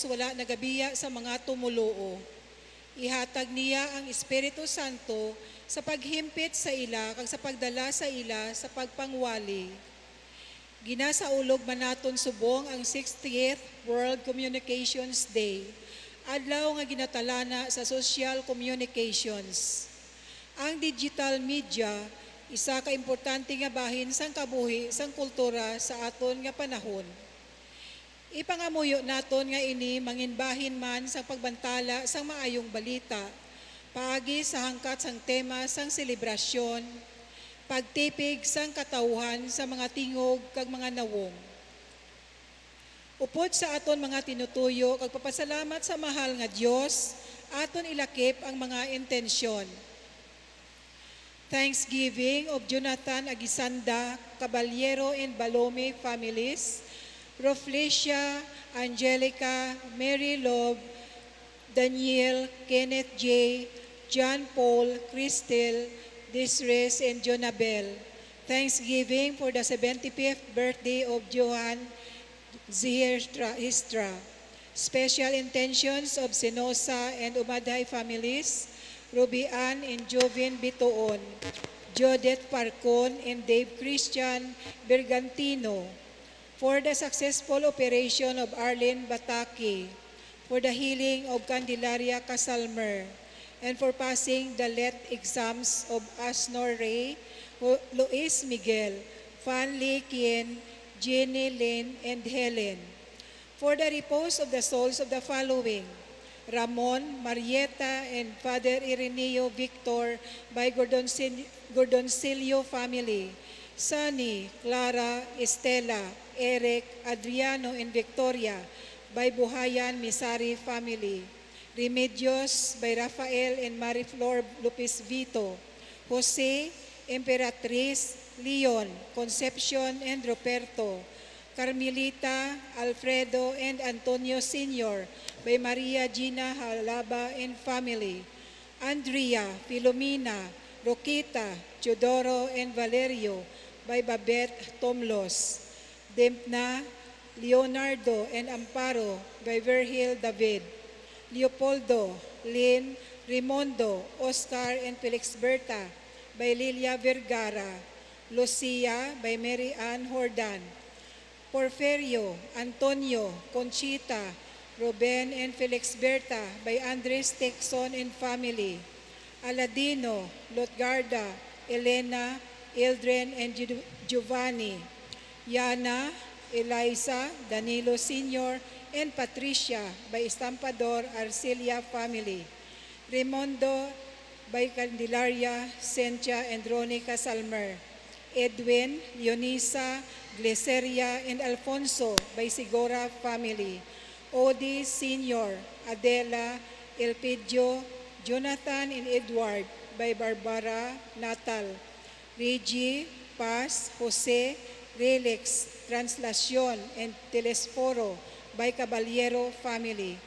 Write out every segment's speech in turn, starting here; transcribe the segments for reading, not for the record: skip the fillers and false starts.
wala nagabiya sa mga tumuluo. Ihatag niya ang Espiritu Santo sa paghimpit sa ila kag sa pagdala sa ila sa pagpangwali. Ginasaulog man naton subong ang 60th World Communications Day, adlaw nga ginatalana sa social communications. Ang digital media isa ka importante nga bahin sang kabuhi sang kultura sa aton nga panahon. Ipangamuyo naton nga ini manginbahin man sa pagbantala sang maayong balita, paagi sa hangkat sang tema sang selebrasyon, pagtipig sang katawhan sa mga tingog kag mga nawong. Upod sa aton mga tinutuyo kag papasalamat sa mahal nga Dios, aton ilakip ang mga intensyon. Thanksgiving of Jonathan Agisanda, Caballero and Balome families, Roflesia, Angelica, Mary Love, Daniel, Kenneth J., John Paul, Cristel, Desres, and Jonabel. Thanksgiving for the 75th birthday of Johan Histra. Special intentions of Senosa and Umadhay families, Ruby Ann and Jovin Bitoon, Jodeth Parcon and Dave Christian Bergantino, for the successful operation of Arlene Bataki, for the healing of Candelaria Casalmer, and for passing the LET exams of Asnor Ray, Luis Miguel, Fan Lee Kien, Jenny Lynn, and Helen. For the repose of the souls of the following: Ramon, Marieta, and Father Ireneo Victor by Gordoncillo family, Sunny, Clara, Estela, Eric, Adriano, and Victoria by Buhayan Misari family, Remedios by Rafael and Mariflor Lopez Vito, Jose, Emperatriz, Leon, Concepcion, and Roberto, Carmelita, Alfredo, and Antonio Sr. by Maria Gina Halaba and family, Andrea, Filomena, Roquita, Teodoro, and Valerio by Babette Tomlos, Dempna, Leonardo, and Amparo by Virgil David, Leopoldo, Lynn, Rimondo, Oscar, and Felix Berta by Lilia Vergara, Lucia by Mary Ann Hordan, Porferio, Antonio, Conchita, Ruben, and Felix Berta by Andres Texon and family, Aladino, Lotgarda, Elena, Eldren, and Giovanni, Yana, Eliza, Danilo Sr., and Patricia by Estampador Arcelia family, Raimondo by Candelaria, Sentia, and Ronica Salmer, Edwin, Leonisa, Gleseria, and Alfonso by Sigora family, Odi Sr., Adela, Elpidio, Jonathan, and Edward by Barbara Natal, Reggie, Paz, Jose, Relix, Translacion, and Telesforo by Caballero family,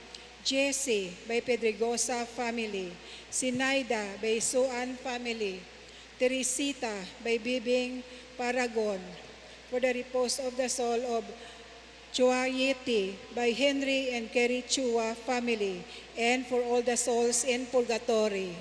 Jesse by Pedregosa family, Sinaida by Suan family, Teresita by Bibing Paragon, for the repose of the soul of Chua Yeti by Henry and Kerry Chua family, and for all the souls in purgatory.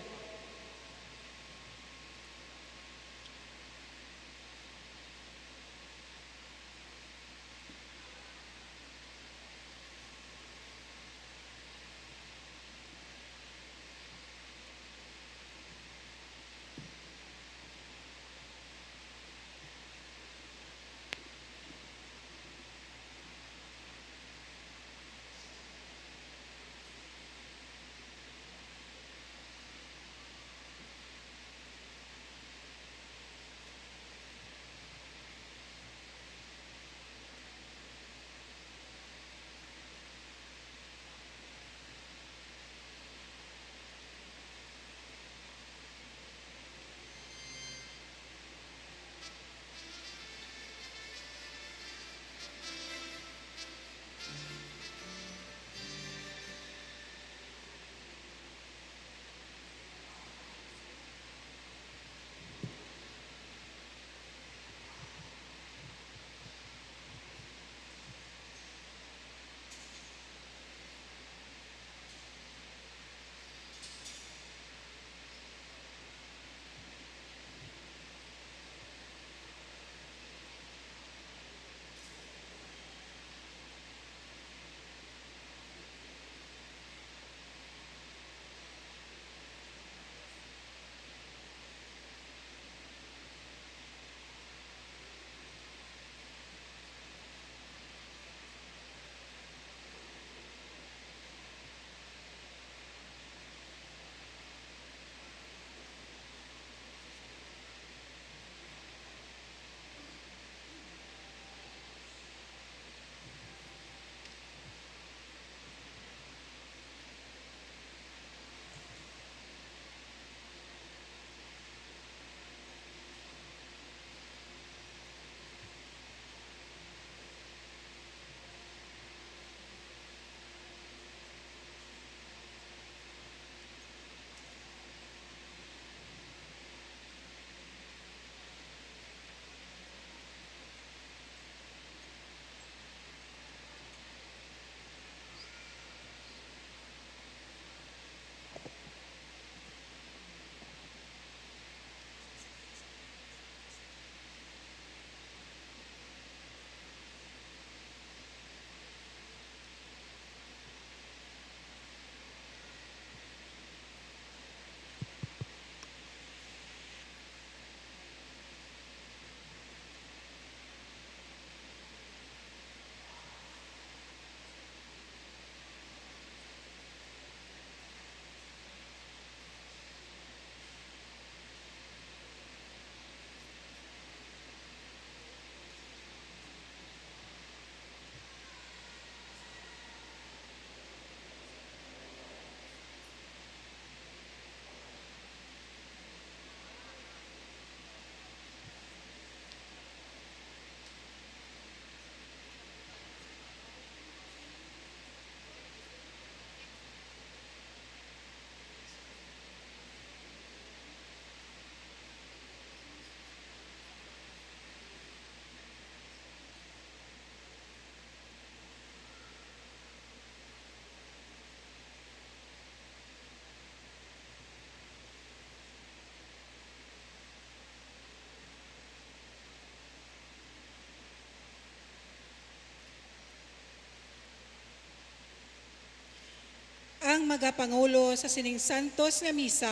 magapangulo sa sining santos nga misa,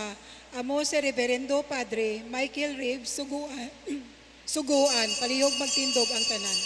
amo si Reverendo Padre Michael Reeves Suguan, Suguan, palihog magtindog ang tanan.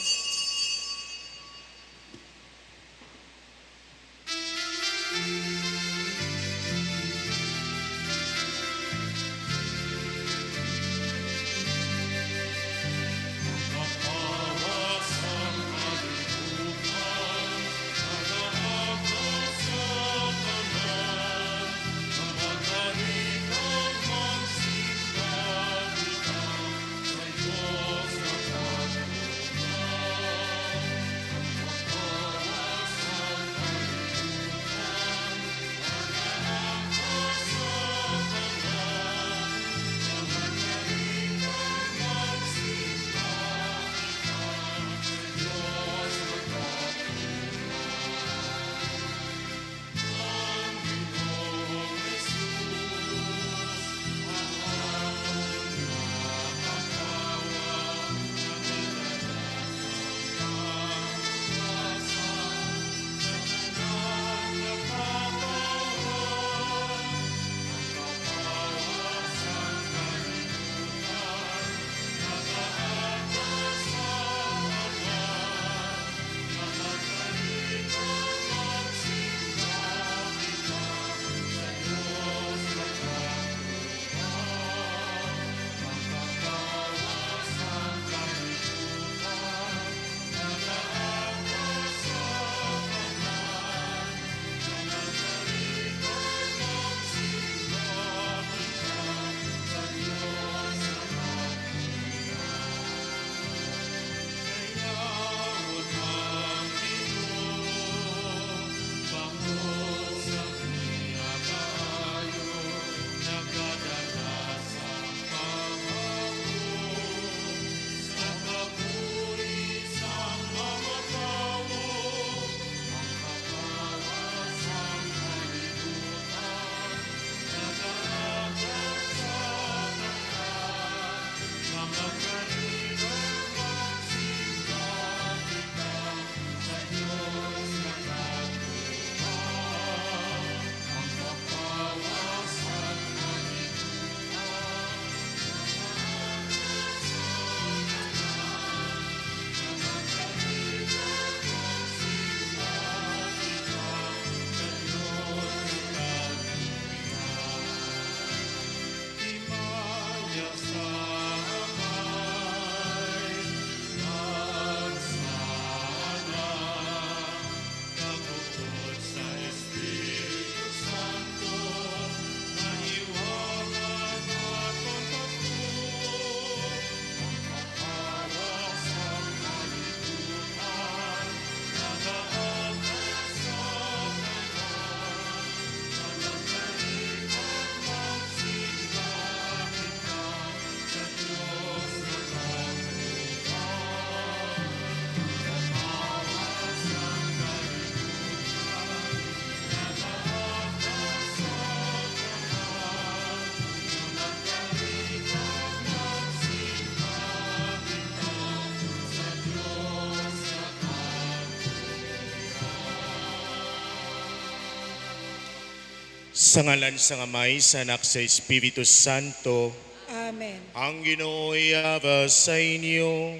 Sa ngalan sa Amay, sa Anak, sa Espiritu Santo, Amen. ang Ginoo'y aba sa inyo.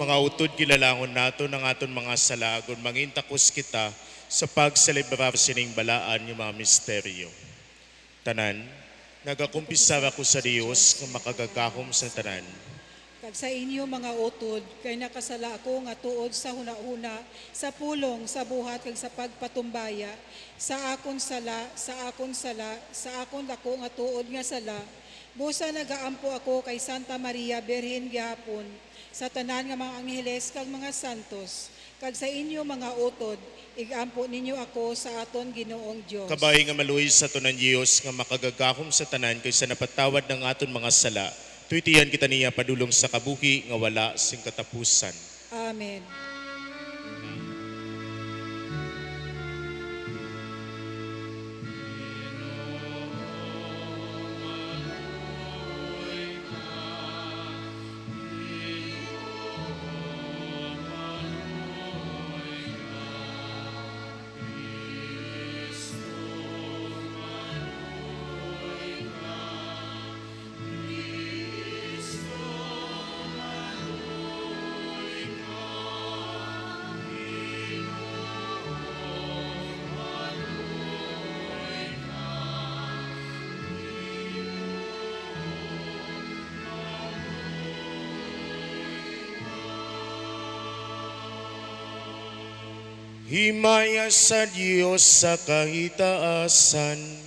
Mga utod, kilalangon nato ng aton mga salagon, mangintakos kita sa pagselebrar sining balaan yung mga misteryo. Tanan, nagakumpisar ako sa Diyos ng makagagahom sa tanan. Kag sa inyo mga utod, kay nakasala ako nga tuod sa hunahuna, sa pulong, sa buhat, kag sa pagpatumbaya, sa akon sala, sa akon dako nga tuod nga sala, busa nagaampo ako kay Santa Maria Birhen gyapon, sa tanan nga mga angheles kag mga santos, kag sa inyo mga utod, igampo ninyo ako sa aton Ginoong Dios. Kabay nga maluoy sa tunan Diyos nga makagagahom sa tanan kaysa napatawad ng aton mga sala. Tuitian kita niya padulong sa kabuhi nga wala sing katapusan. Amen. Himaya sa Diyos sa kahitaasan.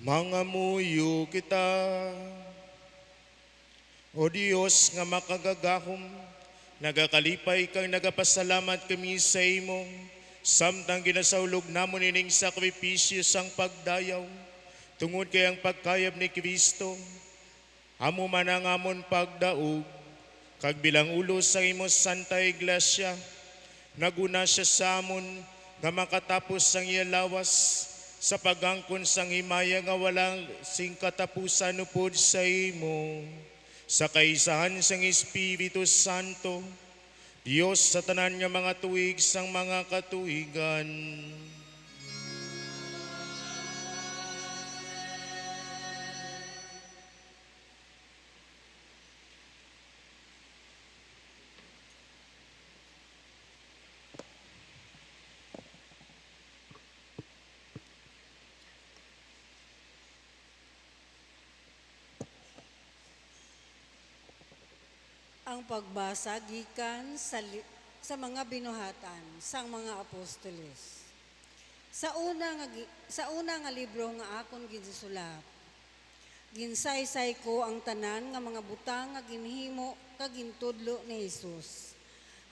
Mangamuyo kita, O Dios nga makagagahom, nagakalipay kang nagapasalamat kami sa imo, samtang ginasaulog namon ining sakripisyo sang pagdayaw, tungod kay ang pagkayab ni Kristo, amo man ang amon pagdaog, kag bilang ulo sa imo Santa Iglesia, naguna siya sa amon nga makatapos sang iya lawas, sa pagangkon sang himaya nga walang sing katapusan upod sa imo, sa kaisahan sang Espiritu Santo, Diyos sa tanan nga mga tuig sang mga katuigan. Ang pagbasa gikan sa mga binuhatan sang mga apostoles. Sa una nga libro nga akon ginsulat, ginsaysay ko ang tanan nga mga butang nga ginhimo kag gintudlo ni Jesus.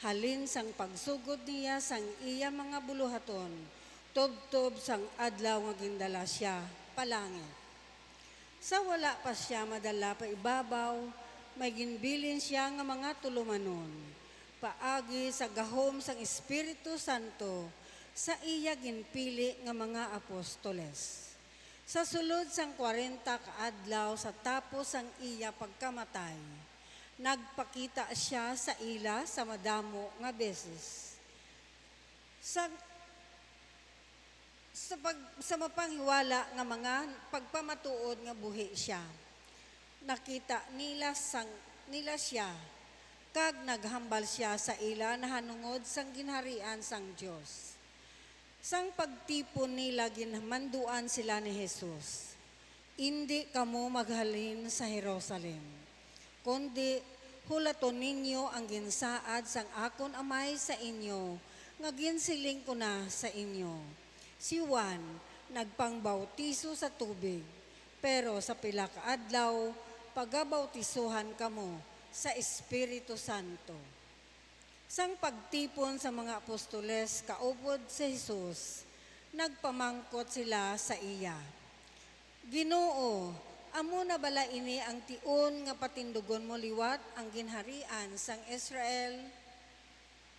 Halin sang pagsugod niya sang iya mga buluhaton, tubtob sang adlaw nga gindala siya palangit. Sa wala pa siya madala pa ibabaw, may ginbilin siya nga mga tulumanon. paagi sa gahom sang Espiritu Santo sa iya ginpili nga mga apostoles. Sa sulod sang 40 kaadlaw sa tapos ang iya pagkamatay, nagpakita siya sa ila sa madamo nga beses. Sa mapanghiwala nga mga pagpamatuod nga buhi siya, nakita nila siya, kag naghambal siya sa ila na hanungod sang ginharian sang Dios. Sang pagtipon nila ginhamanduan sila ni Jesus, hindi kamo maghalin sa Jerusalem, kundi hulaton ninyo ang ginsaad sang akon amay sa inyo, nga ginsiling ko na sa inyo. Si Juan nagpangbautiso sa tubig, pero sa pila ka adlaw pagabautisuhan kamo sa Espiritu Santo. Sang pagtipon sa mga apostoles kaupod si Jesus, nagpamangkot sila sa iya. Ginoo, amo na bala ini ang tion nga patindugon mo liwat ang ginharian sang Israel?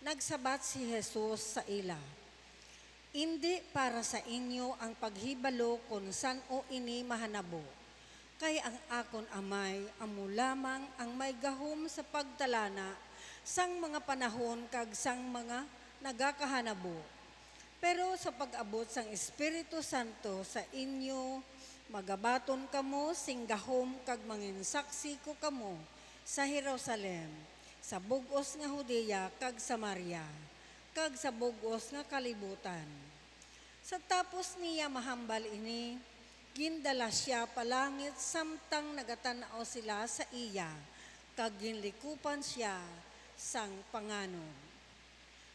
Nagsabat si Jesus sa ila, hindi para sa inyo ang paghibalo kung san o ini mahanabo. Kay ang akon amay, amo lamang ang may gahom sa pagtalana sang mga panahon kag sang mga nagakahanabo. Pero sa pag-abot sang Espiritu Santo sa inyo, magabaton kamo sing gahom kag manginsaksi ko kamo sa Jerusalem, sa bug-os nga Judea kag Samaria, kag sa bug-os nga kalibutan. Sa tapos niya mahambal ini, gindala siya palangit samtang nagatanaw sila sa iya, kag ginlikupan siya sang panganon.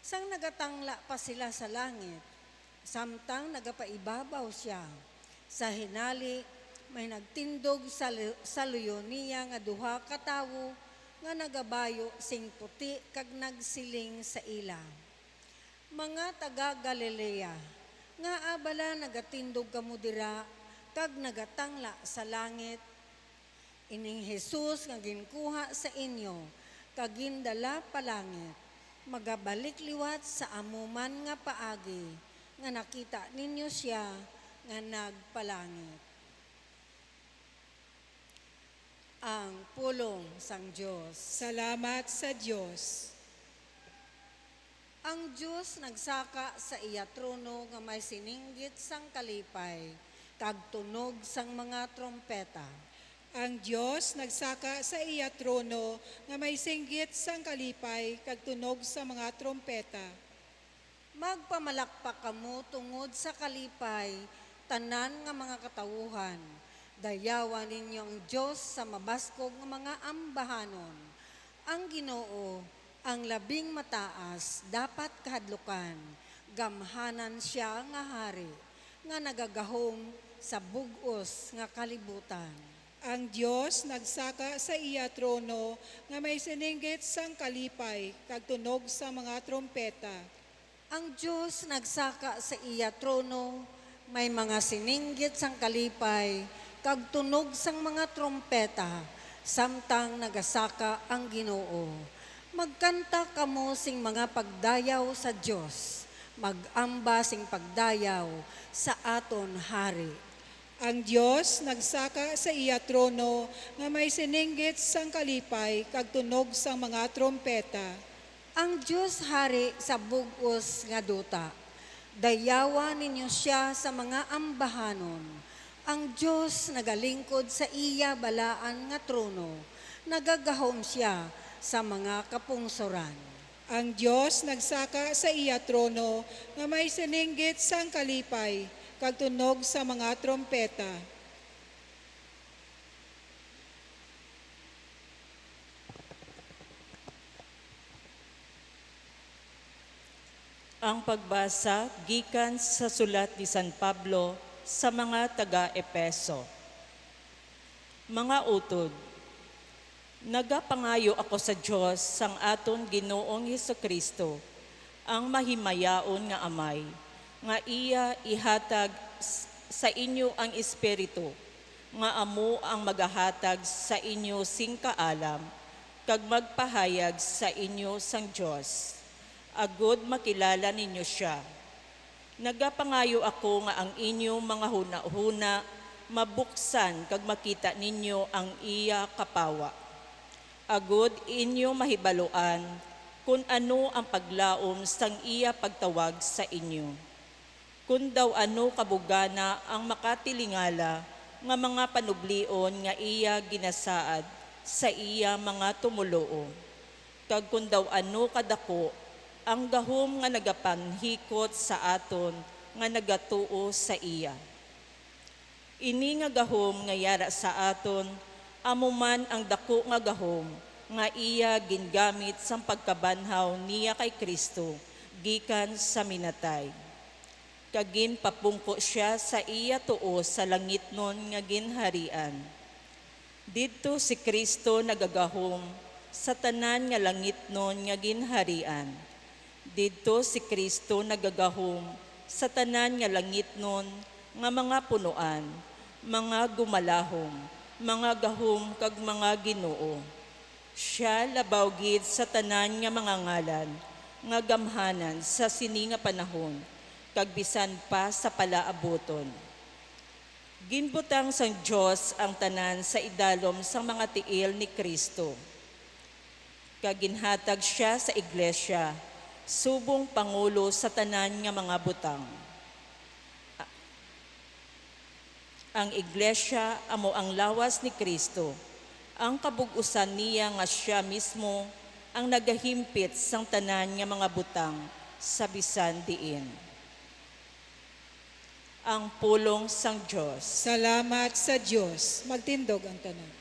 Sang nagatangla pa sila sa langit, samtang nagapaibabaw siya, sa hinali may nagtindog sa luyo niya nga duha ka tawo nga nagabayo sing puti kag nagsiling sa ila. Mga taga Galilea, nga abala nagatindog kamo dira kag nagatangla sa langit, ining Jesus nga ginkuha sa inyo, kagindala palangit, magabalik liwat sa amuman nga paagi, nga nakita ninyo siya nga nagpalangit. Ang pulong sang Diyos. Salamat sa Diyos. Ang Diyos nagsaka sa iya trono nga may sininggit sang kalipay, kag tunog sang mga trompeta. Ang Diyos nagsaka sa iya trono nga may singgit sang kalipay kag tunog sa mga trompeta. Magpamalakpak kamo tungod sa kalipay, tanan nga mga katawuhan. Dayawan ninyo ang Diyos sa mabaskog nga mga ambahanon. Ang Ginoo, ang labing mataas, dapat kahadlukan. Gamhanan siya nga hari, nga nagagahom sa bug-os nga kalibutan. Ang Diyos nagsaka sa iya trono nga may sininggit sang kalipay kag tunog sa mga trompeta. Ang Diyos nagsaka sa iya trono, may mga sininggit sang kalipay, kag tunog sang mga trompeta, samtang nagasaka ang Ginoo. Magkanta kamo sing mga pagdayaw sa Diyos, magamba sing pagdayaw sa aton hari. Ang Diyos nagsaka sa iya trono nga may sininggit sang kalipay kag tunog sang mga trompeta. Ang Diyos hari sa bug-os nga duta, dayawan ninyo siya sa mga ambahanon. Ang Diyos nagalingkod sa iya balaan nga trono, nagagahom siya sa mga kapungsoran. Ang Diyos nagsaka sa iya trono nga may sininggit sang kalipay kag tunog sa mga trompeta. Ang pagbasa gikan sa sulat ni San Pablo sa mga taga-Epeso. Mga utod, nagapangayo ako sa Diyos sang aton Ginoong Hesukristo, ang mahimayaon nga amay, nga iya ihatag sa inyo ang Espiritu, nga amo ang magahatag sa inyo sing kaalam, kag magpahayag sa inyo sang Dios. Agud makilala ninyo siya. Nagapangayo ako nga ang inyong mga huna-huna mabuksan kag makita ninyo ang iya kapawa. Agud inyo mahibaluan kung ano ang paglaom sang iya pagtawag sa inyo. Kung daw ano kabugana ang makatilingala nga mga panublion nga iya ginasaad sa iya mga tumuloo. Kag kung daw ano kadako ang gahom nga nagapanhikot sa aton nga nagatuo sa iya. Ini nga gahom nga yara sa aton, amuman ang dako nga gahom nga iya gingamit sa pagkabanhaw niya kay Kristo gikan sa minatay. Kagin papungko siya sa iya tuo sa langit nun nga ginharian. Dito si Kristo nagagahom sa tanan nga langit nun nga ginharian. Dito si Kristo nagagahom sa tanan nga langit nun nga mga punuan, mga gumalahom, mga gahom kag mga Ginoo. Siya labaw gid sa tanan nga mga ngalan, nga gamhanan sa sini nga panahon, kag bisan pa sa palaaboton. Ginbutang sang Dios ang tanan sa idalom sang mga tiil ni Kristo. Kag ginhatag siya sa iglesia, subong pangulo sa tanan nga mga butang. Ang iglesia amo ang lawas ni Kristo. Ang kabug-usan niya nga siya mismo ang nagahimpit sang tanan nga mga butang sa bisan diin. Ang pulong sang Dios. Salamat sa Diyos. Magtindog ang tanan.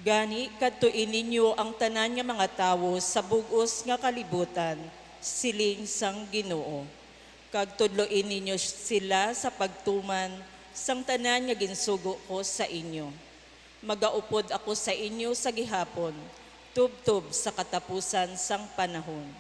Gani kadtuin ninyo ang tanan nga mga tawo sa bug-os nga kalibutan, siling sang Ginoo. Kag tudloin ninyo sila sa pagtuman sang tanan nga ginsugo ko sa inyo. Magaupod ako sa inyo sa gihapon, tubtob sa katapusan sang panahon.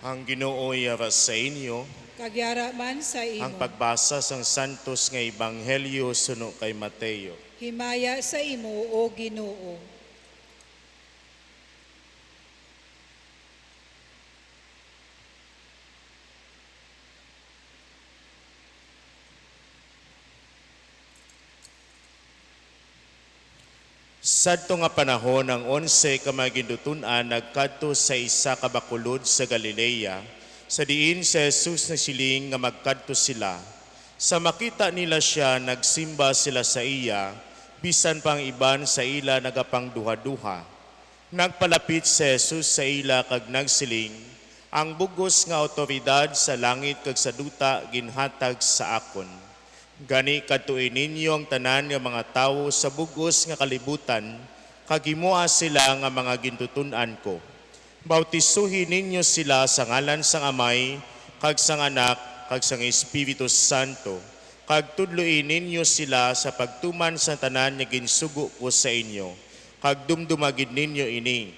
Ang Ginoo yara sa inyo, Kagyara man sa ang imo. pagbasa sang santos nga ebanghelyo suno kay Mateo. Himaya sa imo, O Ginoo. Sadto nga panahon ang 11 ka mga gintuton-an nagkadto sa isa ka bakulod sa Galilea, sa diin si Jesus na siling nga magkadto sila. Sa makita nila siya, nagsimba sila sa iya, bisan pang iban sa ila nagapangduha-duha. Nagpalapit si Jesus sa ila kag nagsiling, ang bugos nga otoridad sa langit kag sa duta ginhatag sa akon. Gani katuin ninyo ang tanan nga mga tawo sa bugos nga kalibutan, kagimoa sila nga mga gintutunan ko. Bautisuhin ninyo sila sa ngalan sang Amay, kag sang Anak, kag sang Espiritu Santo. Kag tudluin ninyo sila sa pagtuman sa tanan nga ginsugo ko sa inyo. Kag dumdumagid ninyo ini.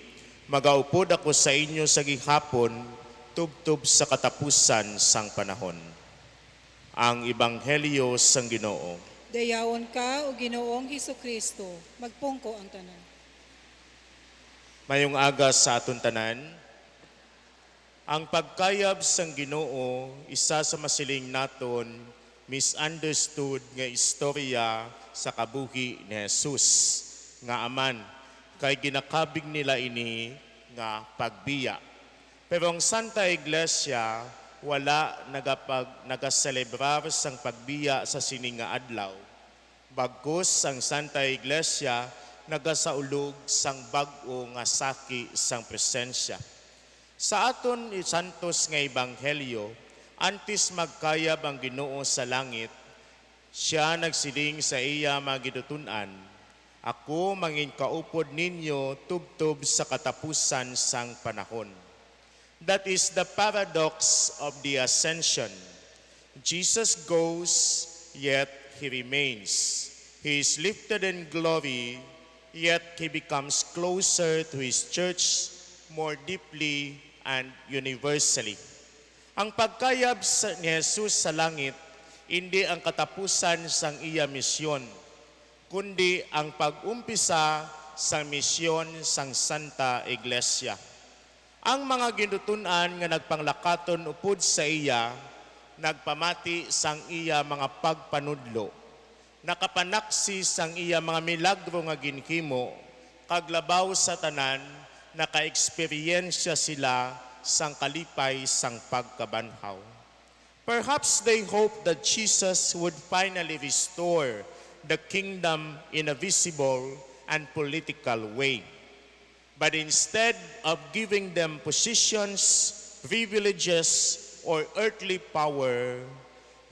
Magaupod ako sa inyo sa gihapon, tubtob sa katapusan sang panahon. Ang Ebanghelyo sang Ginoo. Dayaon ka, O Ginoong Hesukristo. Magpungko ang tanan. Mayong aga sa aton tanan. Ang pagkayab sang Ginoo, isa sa masiling naton, misunderstood nga istorya sa kabuhi ni Jesus. Nga aman, kay ginakabig nila ini nga pagbiya. Pero ang Santa Iglesia, wala nagaselebrar sang pagbiya sa sining nga adlaw. Bagkus sang Santa Iglesia nagasaulog sang bag-o nga saki sang presensya. Sa aton isantos nga ebanghelyo, antes magkayab ang Ginoo sa langit, siya nagsiling sa iya magitutunan, ako mangin kaupod ninyo tubtob sa katapusan sang panahon. That is the paradox of the ascension. Jesus goes, yet he remains. He is lifted in glory, yet he becomes closer to his church more deeply and universally. Ang pagkayab ni Jesus sa langit, hindi ang katapusan sang iya misyon, kundi ang pag-umpisa sang misyon sang Santa Iglesia. Ang mga ginutunan nga nagpanglakaton upod sa iya, nagpamati sang iya mga pagpanudlo, nakapanaksi sang iya mga milagro nga ginhimo, kaglabaw sa tanan, naka-eksperyensya sila sang kalipay sang pagkabanhaw. Perhaps they hoped that Jesus would finally restore the kingdom in a visible and political way. But instead of giving them positions, privileges, or earthly power,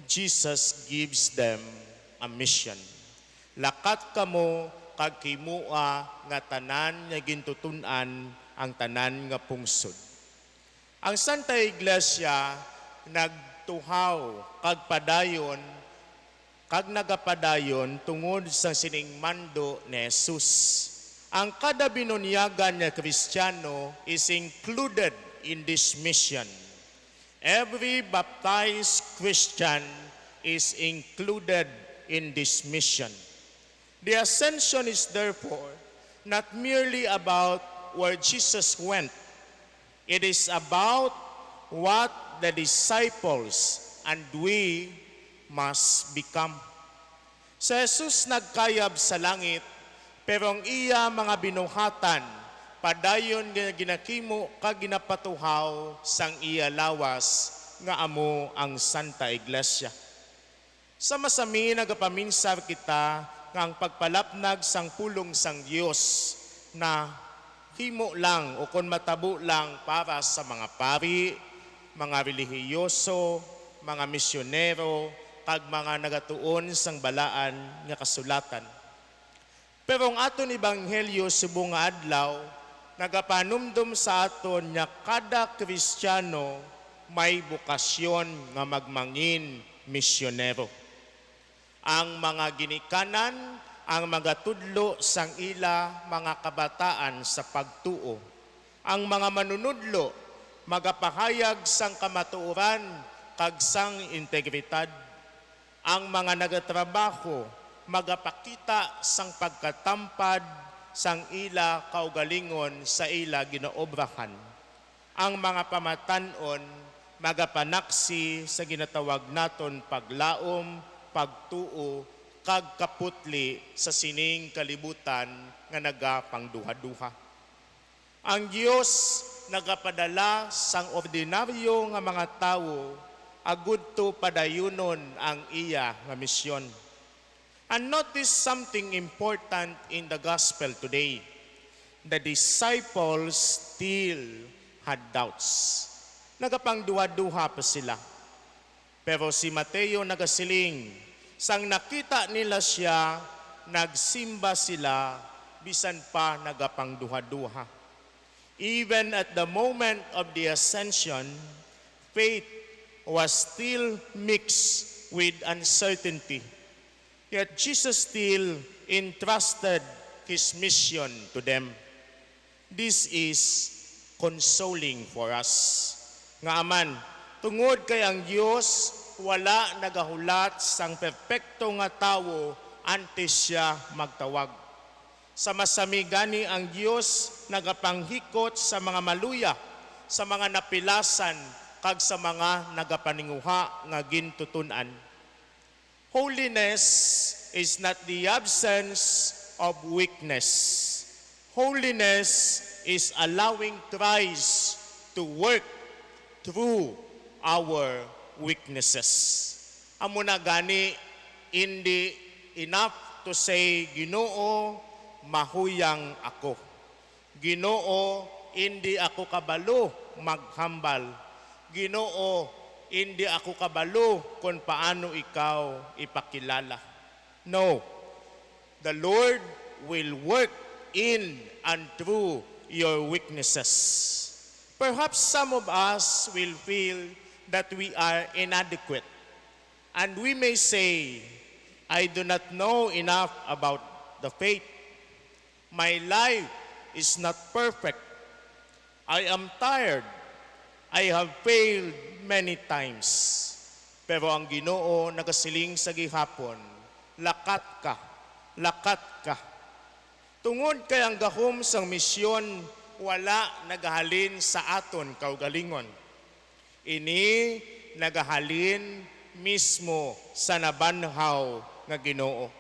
Jesus gives them a mission. Lakat kamo kag himua nga tanan nga gintutunan ang tanan nga pungsod. Ang Santa Iglesia nagtuhaw kag padayon kag nagapadayon tungod sa siningmando ni Jesus. Ang kada binunyagan na Kristiyano is included in this mission. Every baptized Christian is included in this mission. The ascension is therefore not merely about where Jesus went. It is about what the disciples and we must become. Sa Jesus nagkayab sa langit, pero ang iya mga binuhatan, padayon nga ginakimo kag ginapatuhaw sang iya lawas nga amo ang Santa Iglesia. Sa masami nagapaminsar kita nga ang pagpalapnag sang pulong sang Dios na himo lang o kon matabo lang para sa mga pari, mga relihiyoso, mga misyonero, kag mga nagatuon sang balaan nga kasulatan. Pero ang aton ebanghelyo subong nga adlaw nagapanumdum sa aton nga kada Kristiyano may bukasyon nga magmangin misyonero. Ang mga ginikanan, ang mga tudlo sang ila mga kabataan sa pagtuo. Ang mga manunudlo, magapahayag sang kamatuoran kag sang integridad. Ang mga nagatrabaho, magapakita sang pagkatampad sang ila kaugalingon sa ila ginoobrahan. Ang mga pamatanon, magapanaksi sa ginatawag naton paglaom, pagtuo, kag kaputli sa sining kalibutan nga nagapangduha-duha. Ang Dios nagapadala sang ordinaryo nga mga tawo agudto padayunon ang iya nga misyon. And notice something important in the gospel today. The disciples still had doubts. Nagapangduha-duha pa sila. Pero si Mateo nagasiling, sang nakita nila siya, nagsimba sila, bisan pa nagapangduha-duha. Even at the moment of the ascension, faith was still mixed with uncertainty. Yet Jesus still entrusted His mission to them. This is consoling for us. Nga aman, tungod kay ang Diyos, wala nagahulat sang perpekto nga tawo antes siya magtawag. Sa masami gani ang Diyos nagapanghikot sa mga maluya, sa mga napilasan, kag sa mga nagapaninguha nga gintutunan. Holiness is not the absence of weakness. Holiness is allowing Christ to work through our weaknesses. Amo na gani, hindi enough to say, Ginoo, mahuyang ako. Ginoo, hindi ako kabalo maghambal. Ginoo, hindi ako kabalo kung paano ikaw ipakilala. No, the Lord will work in and through your weaknesses. Perhaps some of us will feel that we are inadequate. And we may say, I do not know enough about the faith. My life is not perfect. I am tired. I have failed many times. Pero ang Ginoo nagasiling sa gihapon, lakat ka, lakat ka. Tungod kay ang gahom sang misyon, wala nagahalin sa aton kaugalingon. Ini nagahalin mismo sa nabanhaw nga Ginoo.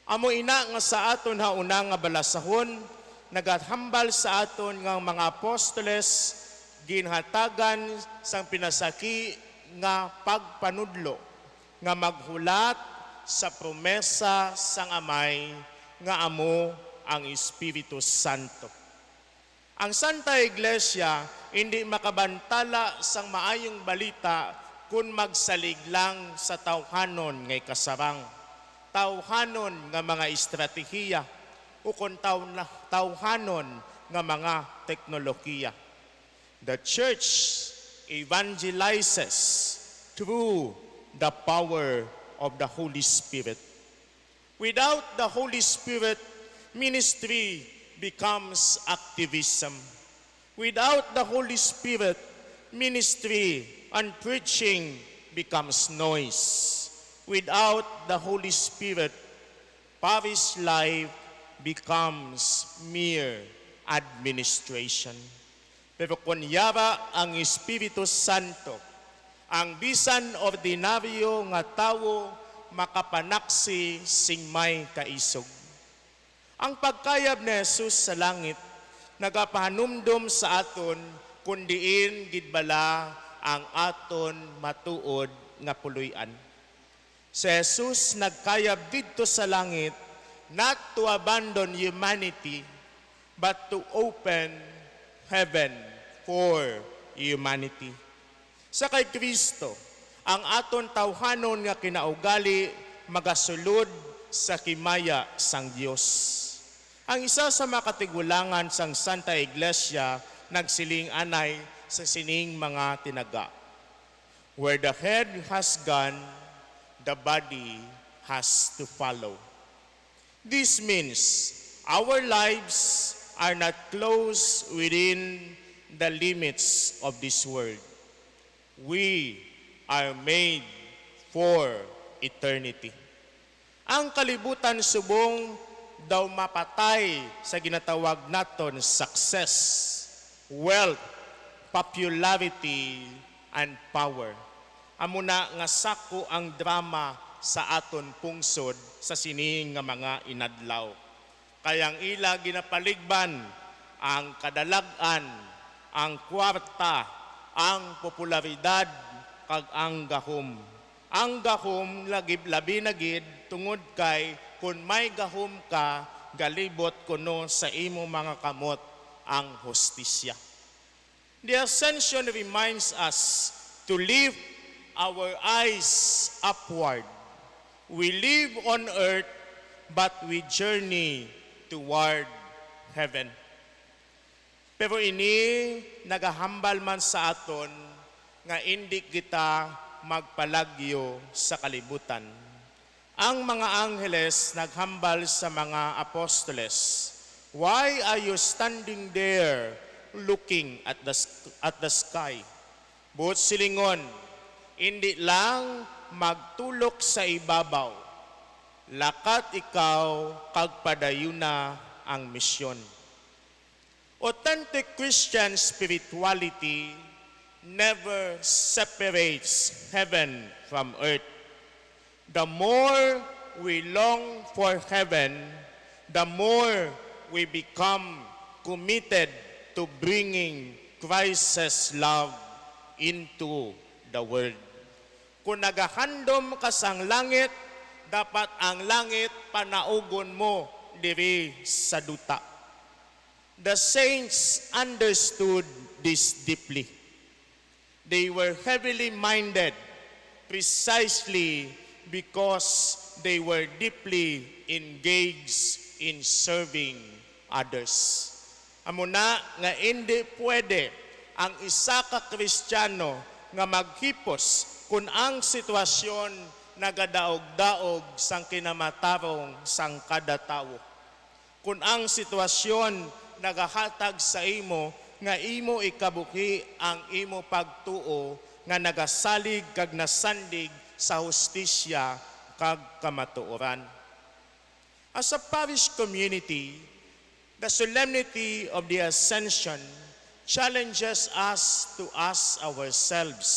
Amo ina nga sa aton hauna nga balasahon, nagathambal sa aton nga mga apostoles, ginhatagan sang pinasaki nga pagpanudlo, nga maghulat sa promesa sang Amay nga amo ang Espiritu Santo. Ang Santa Iglesia hindi makabantala sang maayong balita kung magsalig lang sa tawhanon ngay kasarang, tawhanon nga mga estratehiya, o kung tawhanon nga mga teknolohiya. The Church evangelizes through the power of the Holy Spirit. Without the Holy Spirit, ministry becomes activism. Without the Holy Spirit, ministry and preaching becomes noise. Without the Holy Spirit, parish life becomes mere administration. Pero kung yara ang Espiritu Santo, ang bisan ordinaryo nga tao makapanaksi sing may kaisog. Ang pagkayab ni Jesus sa langit, nagapahanumdum sa aton, kundiin gidbala ang aton matuod nga puloy-an. Si Jesus nagkayab dito sa langit, not to abandon humanity, but to open heaven for humanity. Sa kay Kristo, ang aton tawhanon nga kinaugali magasulod sa kimaya sang Dios. Ang isa sa makatigulangan sang Santa Iglesia nagsiling anay sa sining mga tinaga. Where the head has gone, the body has to follow. This means our lives are not closed within the limits of this world. We are made for eternity. Ang kalibutan subong daw mapatay sa ginatawag naton success, wealth, popularity, and power. Amo na nga sako ang drama sa aton pungsod sa sining nga mga inadlaw. Kayang ila ginapaligban ang kadalagan, ang kwarta, ang popularidad, kag ang gahom. Ang gahom labi na gid tungod kay kung may gahom ka, galibot kuno sa imo mga kamot ang hostisya. The Ascension reminds us to lift our eyes upward. We live on earth, but we journey toward heaven. Pero ini nagahambal man sa aton nga hindi kita magpalagyo sa kalibutan. Ang mga angheles naghambal sa mga apostoles, why are you standing there looking at the sky? Buot silingon, hindi lang magtulok sa ibabaw, lakat ikaw kag padayuna ang misyon. Authentic Christian spirituality never separates heaven from earth. The more we long for heaven, the more we become committed to bringing Christ's love into the world. Kung nagahandom ka sang langit, dapat ang langit panaugon mo diri sa duta. The saints understood this deeply. They were heavily minded precisely because they were deeply engaged in serving others. Amo na nga hindi pwede ang isa ka Kristiyano nga maghipos kung ang sitwasyon nagadaog-daog sang kinamatarong sang kada tawo. Kung ang sitwasyon nagahatag sa imo nga imo ikabuhi ang imo pagtuo nga nagasalig kag nasandig sa hustisya kag kamatuoran. As a parish community, the solemnity of the Ascension challenges us to ask ourselves,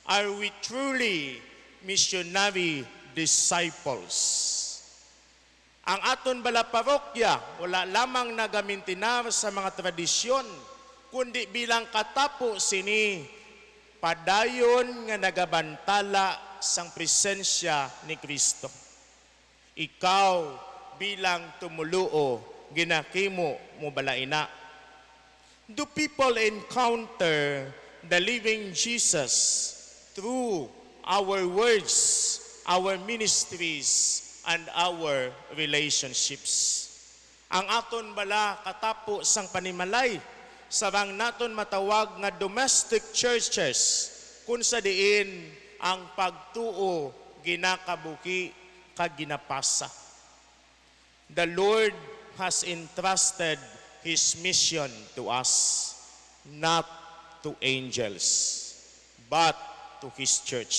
are we truly missionary disciples? Ang aton bala parokya, wala lamang nagamintinar sa mga tradisyon, kundi bilang katapo sini, padayon nga nagabantala sang presensya ni Kristo. Ikaw bilang tumuluo, ginakimo mo balaina. Do people encounter the living Jesus through our words, our ministries, and our relationships? Ang aton bala katapo sang panimalay, sarang naton matawag nga domestic churches, kung sa diin ang pagtuo ginakabuki kag ginapasa. The Lord has entrusted His mission to us, not to angels, but to His church.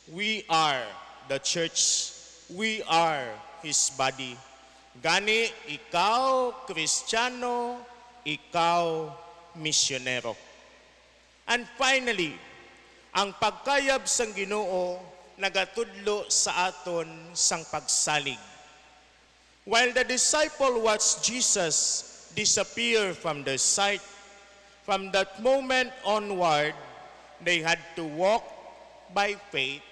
We are the church. We are His body. Gani, ikaw, Kristiyano, ikaw, misyonero. And finally, ang pagkayab sang Ginoo nagatudlo sa aton sang pagsalig. While the disciple watched Jesus disappear from their sight, from that moment onward, they had to walk by faith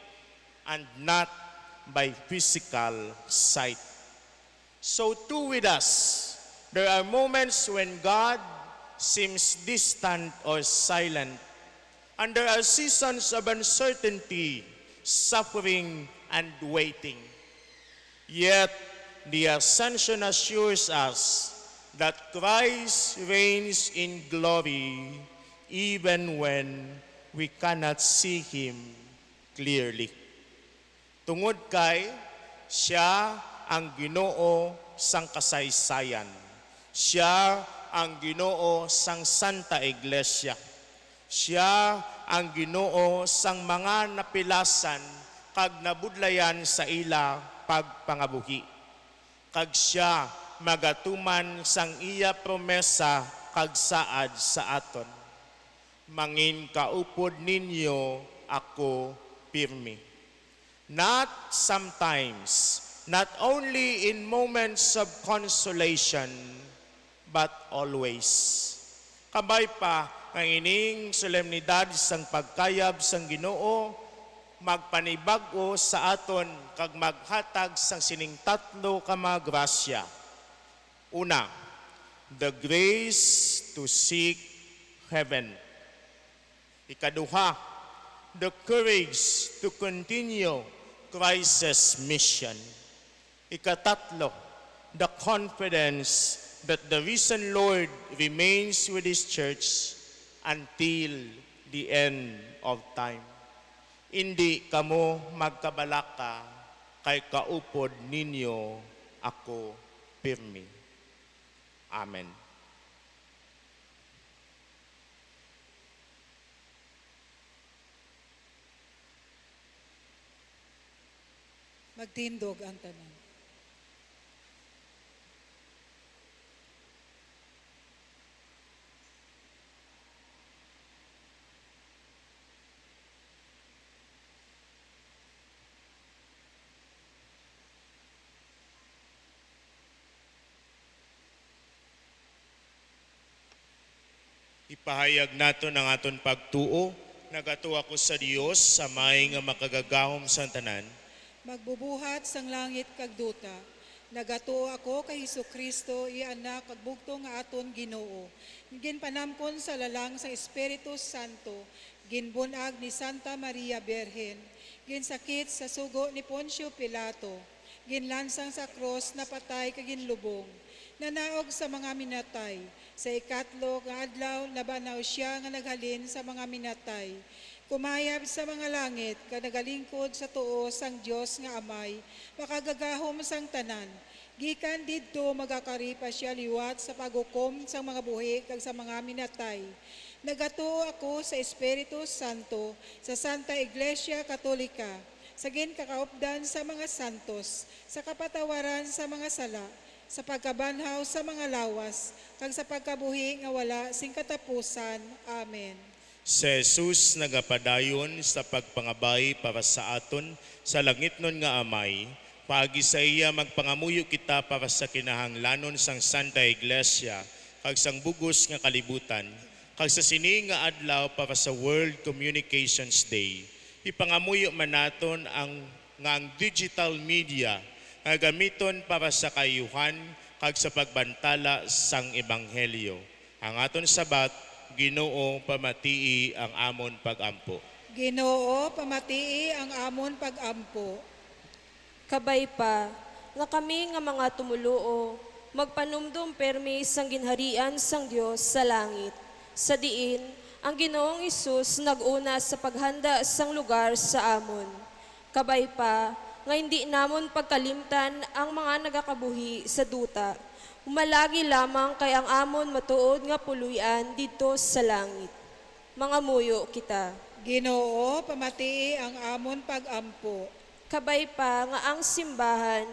and not by physical sight. So too with us, there are moments when God seems distant or silent, and there are seasons of uncertainty, suffering, and waiting. Yet, the Ascension assures us that Christ reigns in glory even when we cannot see Him clearly. Tungod kay siya ang Ginoo sang kasaysayan. Siya ang Ginoo sang Santa Iglesia. Siya ang Ginoo sang mga napilasan kag nabudlayan sa ila pagpangabuhi. Kag siya magatuman sang iya promesa kag saad sa aton. Mangin kaupod ninyo ako pirmi. Not sometimes, not only in moments of consolation, but always. Kabay pa ang ining solemnidad sang pagkayab sang Ginoo, magpanibag-o sa aton kag maghatag sang sining tatlo ka mga grasya. Una, the grace to seek heaven. Ikaduha, the courage to continue Christ's mission. Ikatatlo, the confidence that the risen Lord remains with His church until the end of time. Hindi kamo magkabalaka kay kaupod ninyo ako pirmi. Amen. Magtindog ang tanan. Pahayag nato ng aton pagtuo, nagatuwa ko sa Dios sa may nga makagagahom sa tanan. Magbubuhat sang langit kag duta. Nagatuo ako kay Kristo ianak kag bugto nga aton Ginoo. Ginpanampon sa lalang sa Espiritu Santo, ginbunag ni Santa Maria Birhen, ginsakit sa sugo ni Poncio Pilato, ginlansang sa krus na patay kag ginlubong, nanaog sa mga minatay, sa ikatlo nga adlaw nabanaw siya nga naghalin sa mga minatay. Kumayab sa mga langit, kanagalingkod sa tuo sang Dios nga Amay, makagagahom sang tanan. Gikan didto magakaripa siya liwat sa paghukom sang mga buhi kag sa mga minatay. Nagatuo ako sa Espiritu Santo, sa Santa Iglesia Katolika, sa ginkakaupdan sa mga santos, sa kapatawaran sa mga sala, sa pagkabanhaw sa mga lawas, kag sa pagkabuhi nga wala sing katapusan. Amen. Si Jesus nagapadayon sa pagpangabay para sa aton sa langit nun nga Amay. Paagi sa iya magpangamuyo kita para sa kinahanglanon sang Santa Iglesia kag sang bugos nga kalibutan kag sa sini nga adlaw para sa World Communications Day. Ipangamuyo man naton ang digital media nga gamiton para sa kayuhan kag sa pagbantala sang ebanghelyo. Ang aton sabat, Ginoo pamatii ang amon pagampo. Ginoo, pamatii ang amon pagampo. Kabay pa, nga kami nga mga tumuluo, magpanumdum permi sang ginharian sang Dios sa langit. Sa diin, ang Ginoong Isus naguna sa paghanda sang lugar sa amon. Kabay pa, nga hindi namon pagkalimtan ang mga nagakabuhi sa duta. Umalagi lamang kay ang amon matuod nga puluyan dito sa langit. Mga muyo kita. Ginoo, pamatii ang amon pagampo. Kabay pa nga ang simbahan,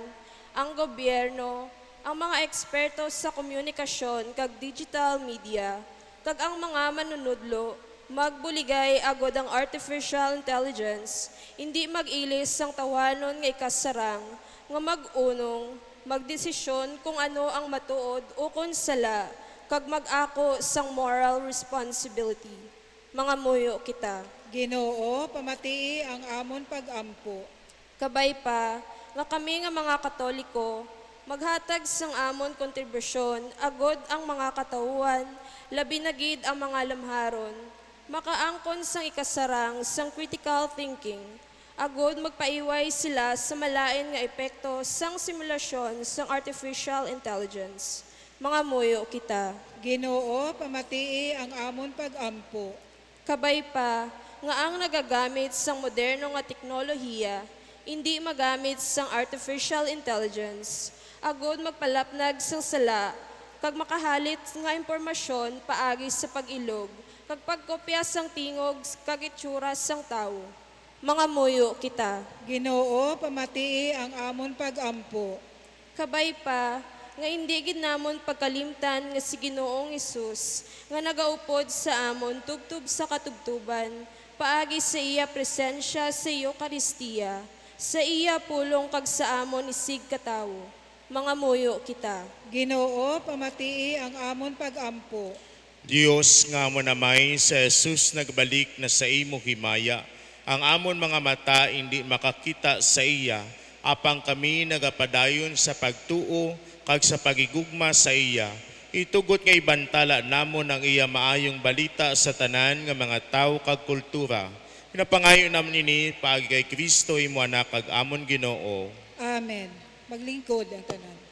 ang gobyerno, ang mga eksperto sa komunikasyon kag digital media, kag ang mga manunudlo, magbuligay agod ang artificial intelligence, hindi mag-ilis sang tawanon nga ikasarang, nga mag-unong, magdesisyon kung ano ang matuod o kung sala, kag mag-ako sang moral responsibility. Mga muyo kita. Ginoo, pamatii ang amon pagampo. Kabay pa, nga kami nga mga Katoliko, maghatag sang amon kontribusyon, agod ang mga katauhan, labi na gid ang mga lamharon, makaangkon sang ikasarang sang critical thinking, agod magpaiway sila sa malain nga epekto sang simulasyon sang artificial intelligence. Mga muyo kita. Ginoo, pamatii ang amon pagampo. Kabay pa, nga ang nagagamit sang moderno nga teknolohiya, hindi magamit sang artificial intelligence, agod magpalapnag sang sala, kag makahalit nga impormasyon paagi sa pag-ilog, kag pagkopya sang tingog kag itsura sang tawo. Mga muyo kita. Ginoo, pamatii ang amon pagampo. Kabay pa, nga hindi gid namon pagkalimtan nga si Ginoong Hesus nga nagaupod sa amon tubtub sa katubtuban, paagi sa iya presensya sa Eucharistia, sa iya pulong kag sa amon isig katawo. Mga muyo kita. Ginoo, pamatii ang amon pagampo. Dios nga mo namay sa Jesus nagbalik na sa imo himaya. Ang amon mga mata hindi makakita sa iya, apang kami nagapadayon sa pagtuo kag sa pagigugma sa iya. Itugot nga ibantala namon ang iya maayong balita sa tanan nga mga tao kag kultura. Pinapangayo naman ini paagi kay Kristo imo anak kag amon Ginoo. Amen. Maglingkod ang tanan.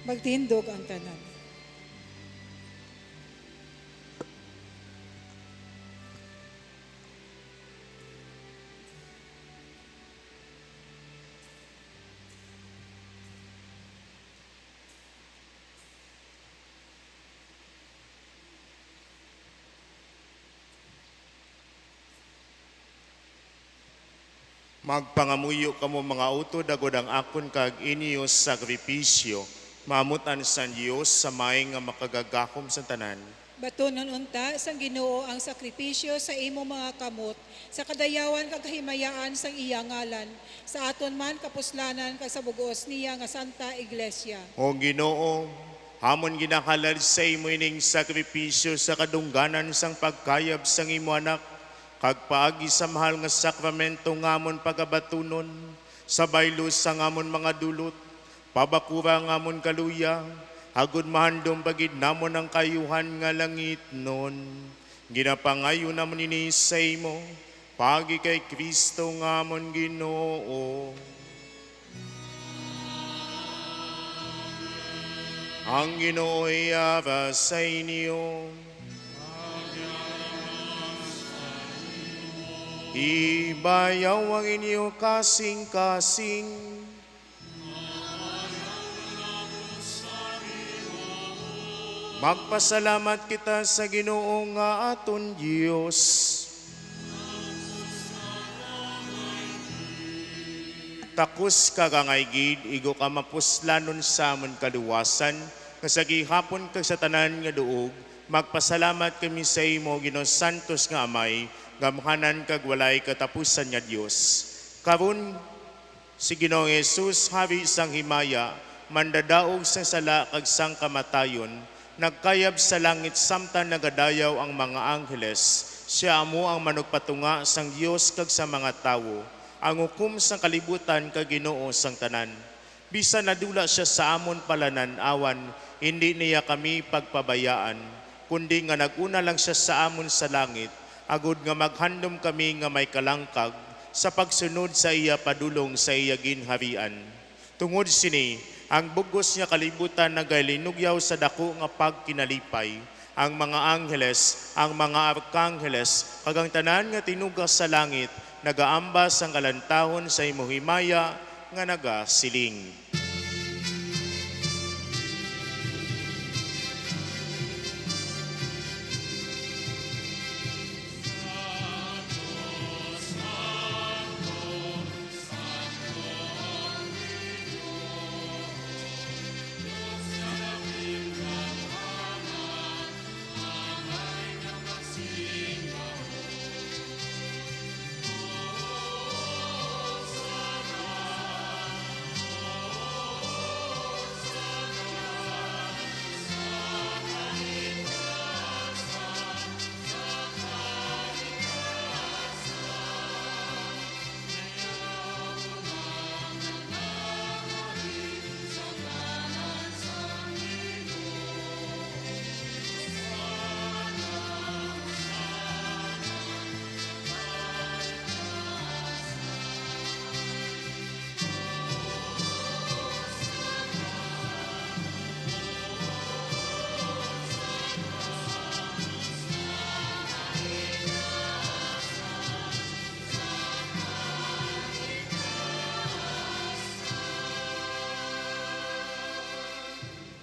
Magtindog ang tanan. Magpangamuyo kamo mga utod agod ang akon kag inyo sakripisyo. Mamutan sa Diyos sa may nga makagagakom sa tanan. Batunon unta sang Ginoo ang sakripisyo sa imo mga kamot, sa kadayawan kag kahimayaan sang iya ngalan, sa aton man kapuslanan kag sa bugos niya nga Santa Iglesia. O Ginoo, hamon ginakalad sa imo ining sakripisyo sa kadungganan sang pagkayab sang imo anak, kag paagi sa mahal nga sakramento ngamon pagabatunon, sa baylo sa ngamon mga dulot, pabakura ngamon kaluya, agud mahandom pagid namon ang kayuhan nga langit nun. Ginapangayo namon ini sa imo, pagi kay Kristo ngamon Ginoo. Ang Ginoo iyara sa inyo. Ibayaw ang inyo kasing-kasing. Magpasalamat kita sa Ginoo nga aton Dios. Takos kagangay gid igo ka mapuslanon sa amon kaluwasan, kasagi hapon kag sa tanan nga duog, magpasalamat kami sa imo Ginoo Santos nga Amay, gamhanan kag walay katapusan nga Dios. Karon si Ginoong Jesus hari sang himaya, mandadaog sa sala kag sang kamatayon, nagkayab sa langit samtang nagadayaw ang mga angheles. Siya amo ang manugpatunga sang Dios kag sa mga tawo, ang hukom sang kalibutan kag Ginoo sang tanan. Bisan nadula siya sa amon palanan awan, hindi niya kami pagpabayaan, kundi nga naguna lang siya sa amon sa langit, agud nga maghandom kami nga may kalangkag sa pagsunod sa iya padulong sa iya ginharian. Tungod sini, ang bugos niya kalibutan nagalinugyaw sa dako nga pagkinalipay, ang mga angheles, ang mga arkangheles, kag ang tanan nga tinugas sa langit, nagaambas ang kalantahon sa imo himaya nga nagasiling.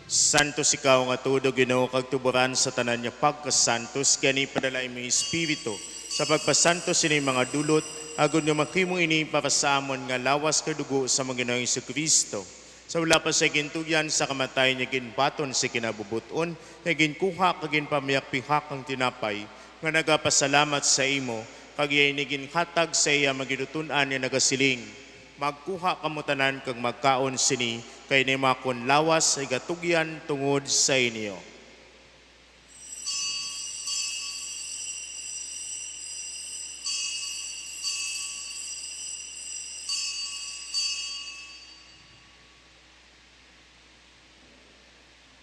Santos ikaw nga tudo Ginoo kag tuburan sa tanan niya pagkasantos, gani padala imo Espiritu sa pagpasantos ini mga dulot, agud nga makimo ini para sa amon nga lawas kadugo sa mga Ginoong Jesucristo. Sa wala pa sa gintugyan sa kamatayan niya ginbaton sa kinabubuton, nga ginkuha kag ginpamiyak-pihak ang tinapay, nga nagapasalamat sa imo, kag iyay ginhatag sa iya magidutunan niya nagasiling. Magkuha kamo tanan kag magkaon sini, kay ni makon lawas ay gatugyan tungod sa inyo.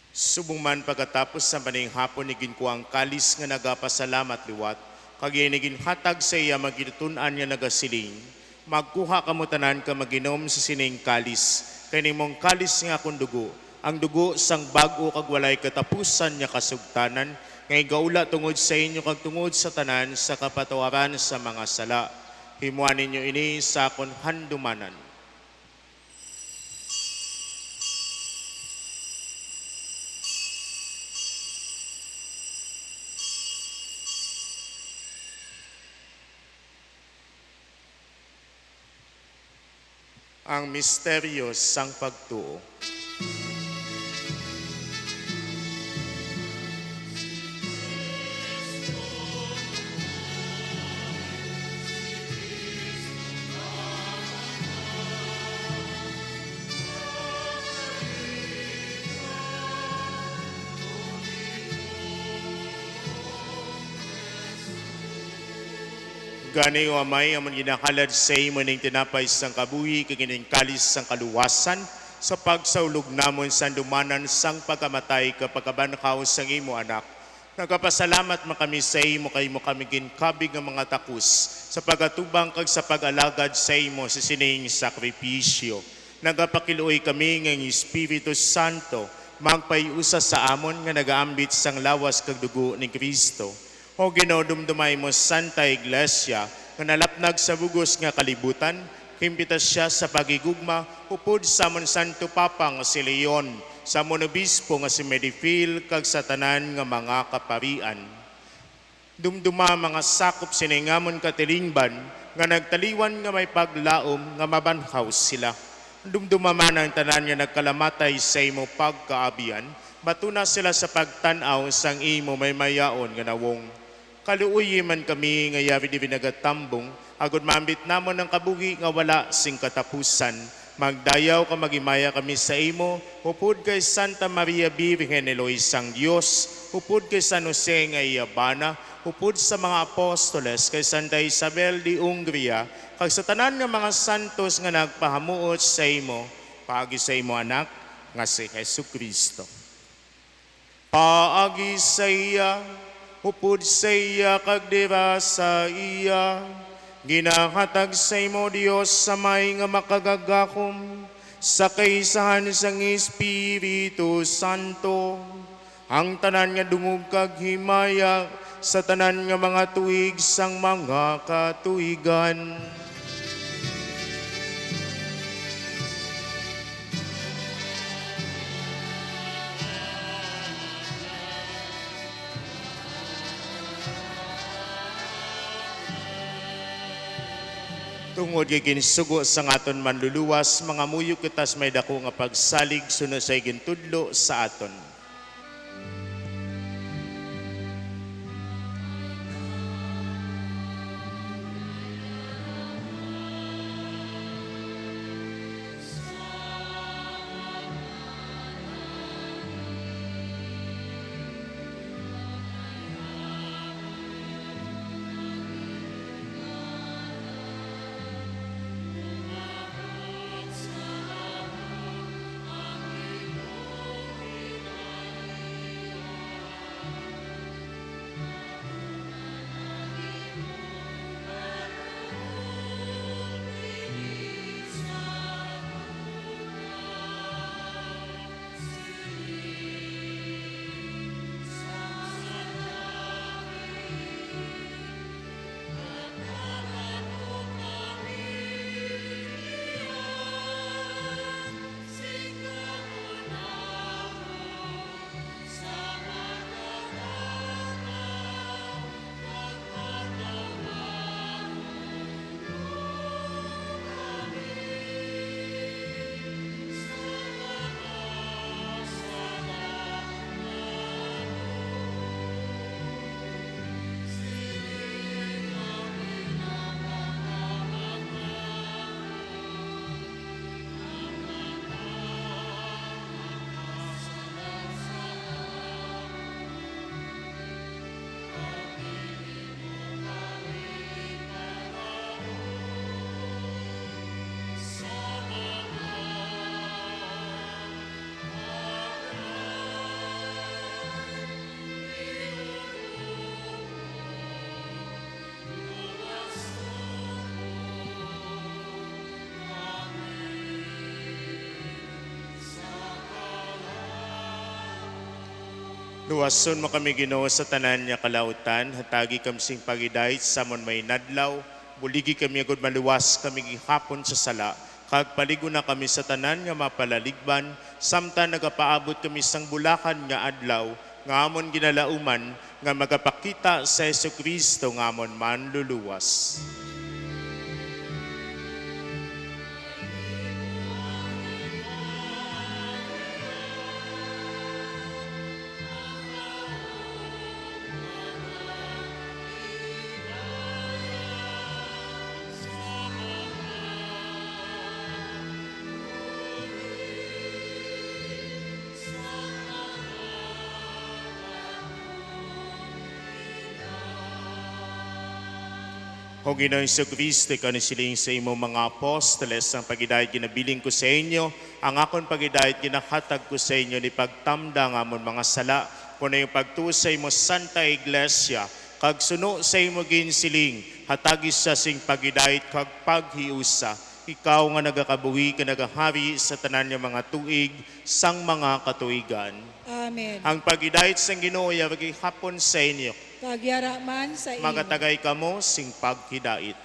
Subong man pagkatapos sa maning hapon ni ginkuang kalis nga nagapasalamat liwat, kag iyay hatag sa iya magidutunan niya nagasiling. Magkuha kamo tanan ka maginom sa sining kalis, kay nimong kalis nga akong dugo, ang dugo sang bag-o kag walay katapusan nya kasugtanan, ngay gaula tungod sa inyo kag tungod sa tanan sa kapatawaran sa mga sala. Himuan ninyo ini sa akon handumanan. Ang misteryo sang pagtuo. Gani o amay, amon ginakalad sa imo ning tinapay sang kabuhi, kagining kalis sang kaluwasan, sa pagsaulog namon sa dumanan sang pagkamatay kapag kabanakaw sang imo anak. Nagapasalamat man kami sa imo kay mo kami ginkabig ng mga takus sa pagatubang kag sa pag-alagad sa imo sa sining sakripisyo. Nagapakiluoy kami ng Espiritu Santo magpayusa sa amon nga nagaambit sang lawas kag dugo ni Kristo. O Ginoo, dumdumay mo Santa Iglesia nga nalapnag sa bugos nga kalibutan, kimpitas siya sa pagigugma upod sa mon Santo Papa nga si Leon, sa mon obispo nga si Medifil, kag sa tanan nga mga kaparian. Dumduma mga sakop siningamon katilingban nga nagtaliwan nga may paglaom nga mabanhaw sila. Dumduma man ang tanan nga nagkalamatay sa imo pagkaabian, batuna sila sa pagtanaw sang imo may mayaon nga nawong. Kaluuyi man kami nga yavi di binagatambong, agod mambit namon ng kabugi nga wala sing katapusan. Magdayaw ka magimaya kami sa imo, upod kay Santa Maria Virgen Eloisang Diyos, upod kay San Jose nga iyabana, upod sa mga apostoles, kay Santa Isabel di Ungria, kag sa tanan nga mga santos nga nagpahamuot sa imo, paagi sa imo anak, nga si Jesucristo. Paagi sa iya, upod sa iya kag dira sa iya, ginahatag sa imo Dios sa may nga makagagakom, sa kaisahan sang Espiritu Santo, ang tanan nga dungog kag himaya sa tanan nga mga tuig sang mga katuigan. Tungod kay ginsugo sa aton manluluwas, mga muyok kitas may dako nga pagsalig sunod sa gintudlo sa aton. Luwason mo kami Ginoo sa tanan niya kalautan, hatagi kami sing pagidayt sa mon may nadlaw, buligi kami agud maluwas kami gihapon sa sala, kag paligo na kami sa tanan nga mapalaligban, samtang nagapaabot kami sang bulakan nga adlaw, nga amon ginalauman, nga magapakita sa Jesucristo nga amon manluluwas. O Ginoong Jesucristo, ikaw ni siling sa imo mga apostoles, ang pagidayat ginabiling ko sa inyo, ang akon pagidayat ginakatag ko sa inyo, ni pagtamda nga amon mga sala, kuno yung pagtusay mo Santa Iglesia, kag suno sa imo ginsiling, hatagis sa sing pagidayat kag paghiusa, ikaw nga nagakabuhi ka nagahari sa tanan niya mga tuig, sang mga katuigan. Amen. Ang pagidayat sang Ginoo yawag hapon sa inyo, Pagyara man sa imo. magatagay kamo sing paghidait.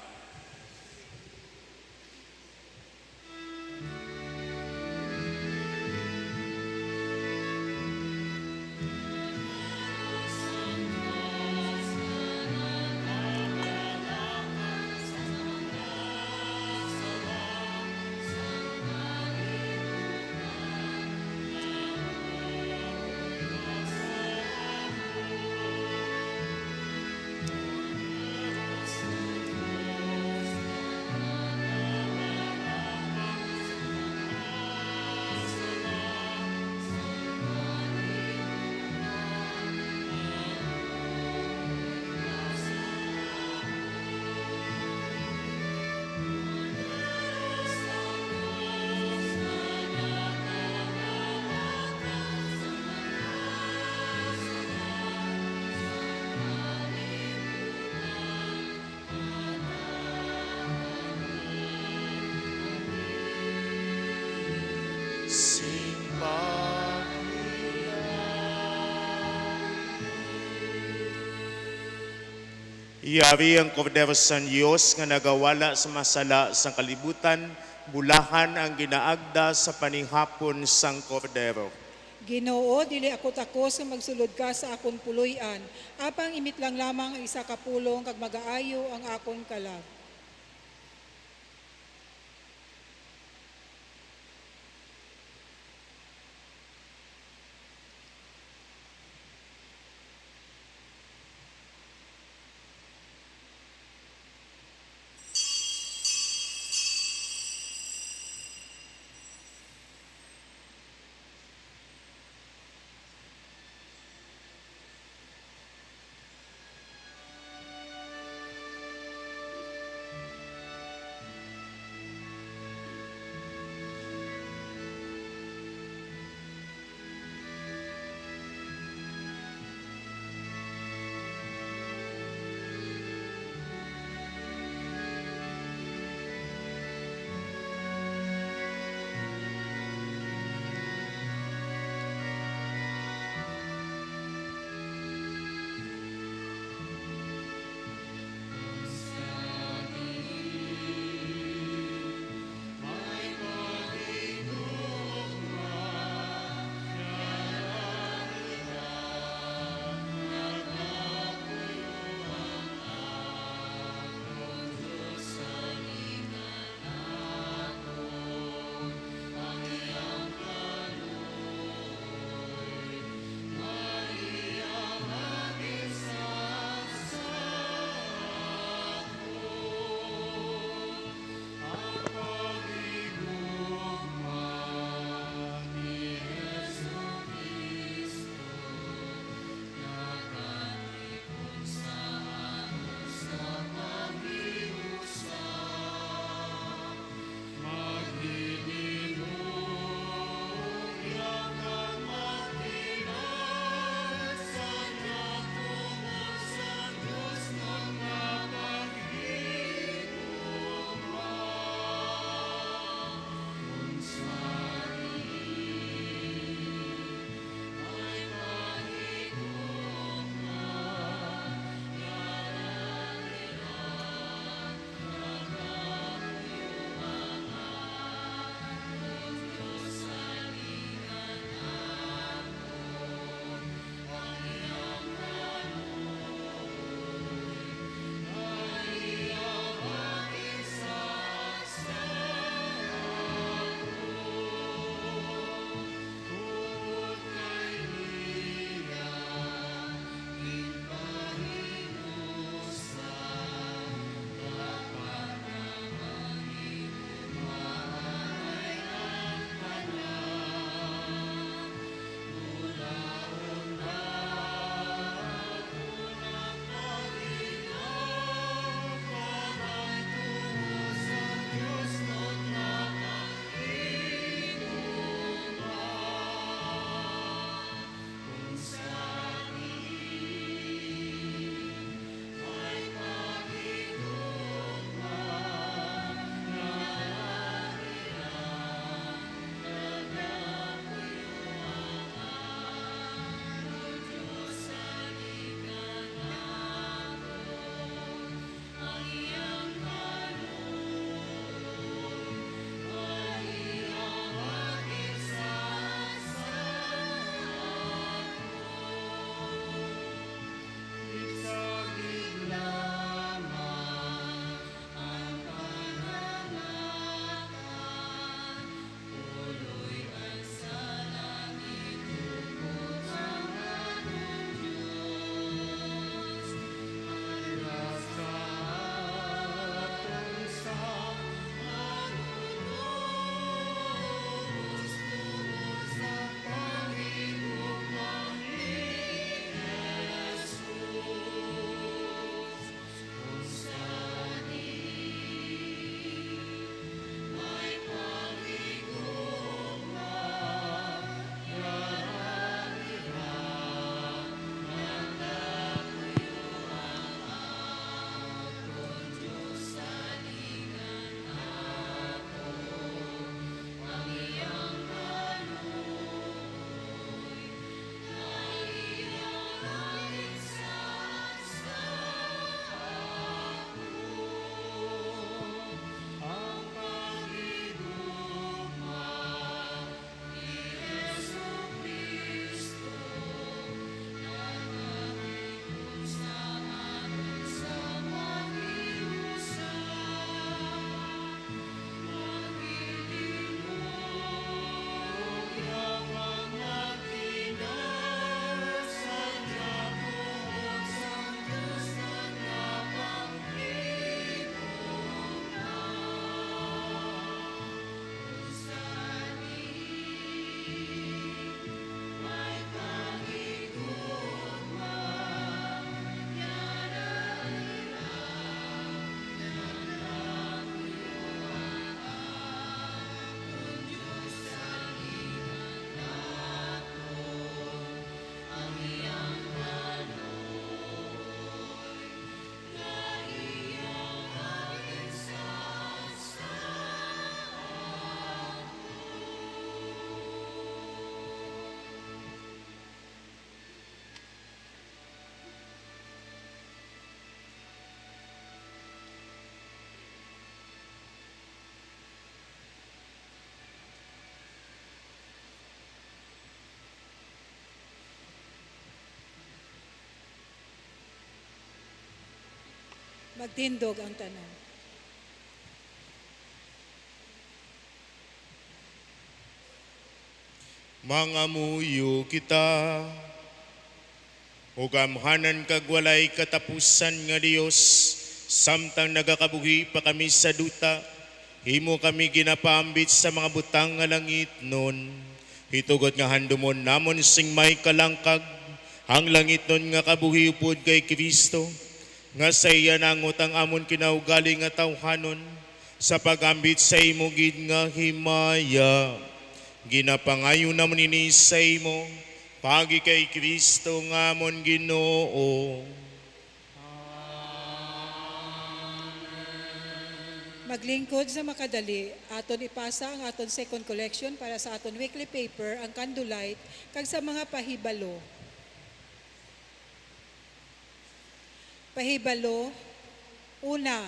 Iyari ang kordero sa Diyos nga nagawala sa masala sang kalibutan, bulahan ang ginaagda sa panihapon sang kordero. Ginoo, dili ako takos nga magsulod ka sa akon puloy-an. Apang imit lang lamang ang isa ka pulong kag magaayo ang akon kalag. Magtindog ang tanan. Mangamuyo kita, ug amhanan kag walay katapusan nga Dios, samtang nagakabuhi pa kami sa duta, himo kami ginapambit sa mga butang nga langit nun. Hitugot nga handumon namon sing may kalangkag, ang langit nun nga kabuhi upod kay Kristo, nga sa iya nangot ang amon kinaugali nga tawhanon, sa pagambit sa imo gid nga himaya. Ginapangayo namon ini sa imo, pagi kay Kristo nga amon Ginoo. Maglingkod sa makadali, aton ipasa ang aton second collection para sa aton weekly paper, ang Candlelight, kag sa mga pahibalo. Pahibalo, una,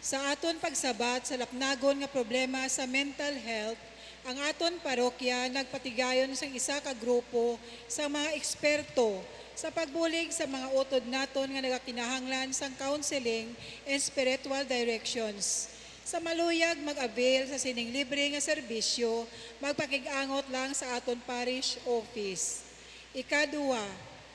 sa aton pagsabat sa lapnagon nga problema sa mental health, ang aton parokya nagpatigayon sa isa ka grupo sa mga eksperto sa pagbulig sa mga utod naton nga nagakinahanglan sang counseling and spiritual directions. Sa maluyag mag-avail sa sining libre nga serbisyo, magpakig-angot lang sa aton parish office. Ikadua,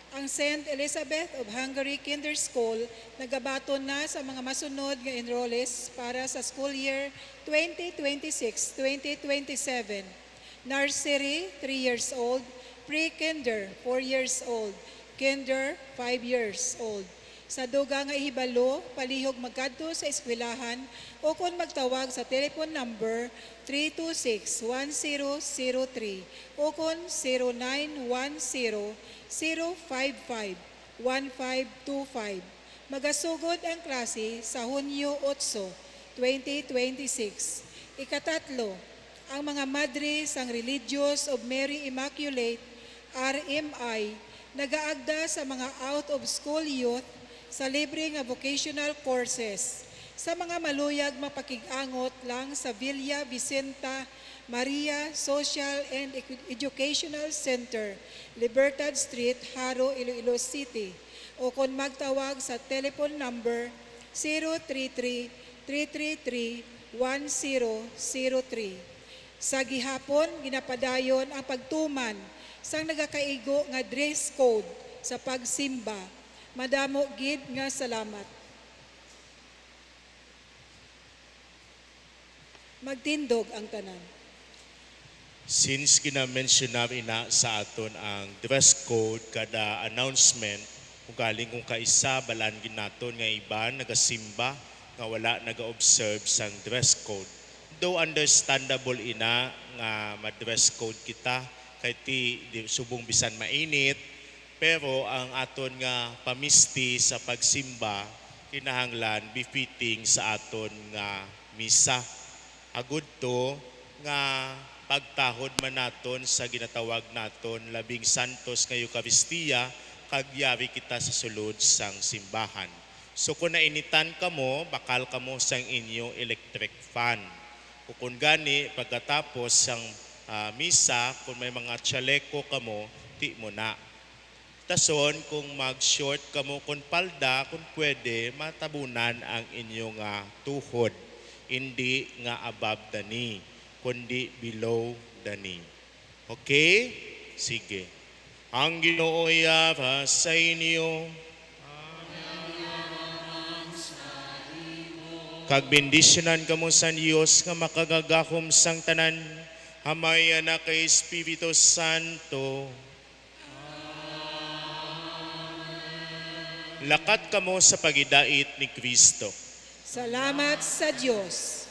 ang St. Elizabeth of Hungary Kinder School nagabaton na sa mga masunod nga enrollees para sa school year 2026-2027. Nursery, 3 years old, pre-kinder, 4 years old, kinder, 5 years old. Sa duga nga ihibalo, palihog magkadto sa eskwelahan o kung magtawag sa telephone number 326-1003 o kung 0910-055-1525. Magasugod ang klase sa Hunyo 8, 2026. Ikatatlo, ang mga madre sang Religious of Mary Immaculate, RMI, nagaagda sa mga out-of-school youth sa libre nga vocational courses. Sa mga maluyag mapakig-angot lang sa Villa Vicenta Maria Social and Educational Center, Libertad Street, Haro, Iloilo City. O kung magtawag sa telephone number 033-333-1003. Sa gihapon, ginapadayon ang pagtuman sang nagakaigo nga dress code sa pagsimba. Madamo gid nga salamat. Magtindog ang tanan. Since gina-mention namin na sa aton ang dress code kada announcement, kung galing kung kaisa balangin naton nga iba nagasimba nga wala naga-observe sang dress code. Though understandable ina nga ma-dress code kita kay di subong bisan mainit, pero ang aton nga pamisti sa pagsimba kinahanglan befitting sa aton nga misa. Agud to nga pagtahod man naton sa ginatawag naton labing santos nga Eucharistia, kagyari kita sa sulod sang simbahan. So kung nainitan ka mo, bakal ka mo sang inyong electric fan. O kung gani, pagkatapos sang misa, kung may mga tsaleko ka mo, ti mo na. Tason, kung mag-short ka mo kung palda, kung pwede, matabunan ang inyong tuhod. Hindi nga above the knee, kundi below the knee. Okay? Sige. Ang Ginoo para sa inyo. Kag bendisyonan kamo sa Dios nga makagagahom sang tanan, hamaya na kay Espiritu Santo. Lakat kamo sa pagidait ni Kristo. Salamat sa Diyos.